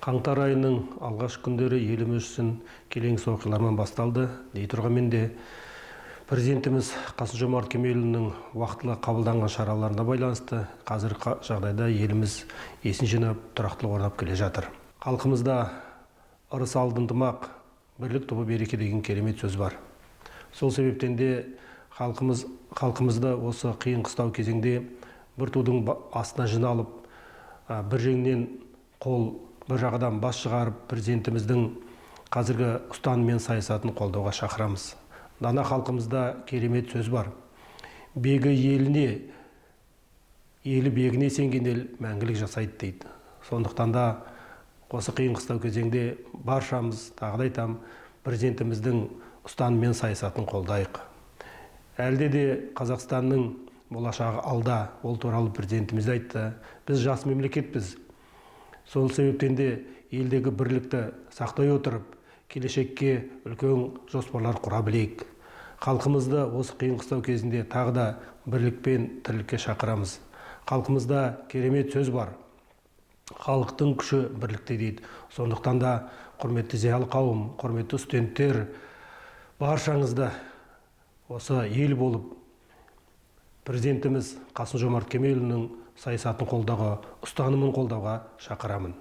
Қаңтар айының алғаш күндері еліміз үшін келеңсіз оқиғалармен басталды. Дей тұрғанмен де президентіміз Қасым-Жомарт Кемелұлының уақытылы қабылданған шараларына байланысты қазіргі жағдайда еліміз есін жинап, тұрақтылық орнап келе жатыр. Халқымызда ырыс алтынтымақ, бірлік тобы береке деген керемет сөз бар. Сол себептен де халқымызды осы қиын қыстау кезеңде бір тудың астына жиналып, бір жеңнен қол, бір жағадан бас шығарып, президентіміздің қазіргі ұстанымы мен саясатын қолдауға шақырамыз. Дана халқымызда керемет сөз бар. Бегі еліне, елі бегіне сенген ел мәңгілік жасайды дейді. Сондықтан да осы қиын қыстау кезеңде баршамыз, тағы да айтамын, президентіміздің ұстанымы мен саясатын қолдайық. Әлде де Қазақстанның болашағы алда, ол туралы президентіміз айтты. Біз жас мемлекетпіз. Сол себептен де елдегі бірлікті сақтай отырып, келешекке үлкен жоспарлар құра білейік. Халқымызды осы қиын қыстау кезінде тағы да бірлік пен тірлікке шақырамыз. Халқымызда керемет сөз бар. Халықтың күші бірлікте дейді. Сондықтан да құрметті зиялы қауым, құрметті студенттер, баршаңызды осы ел болып президентіміз Қасым-Жомарт Кемелұлының саясатын қолдауға, ұстанымын қолдауға шақырамын.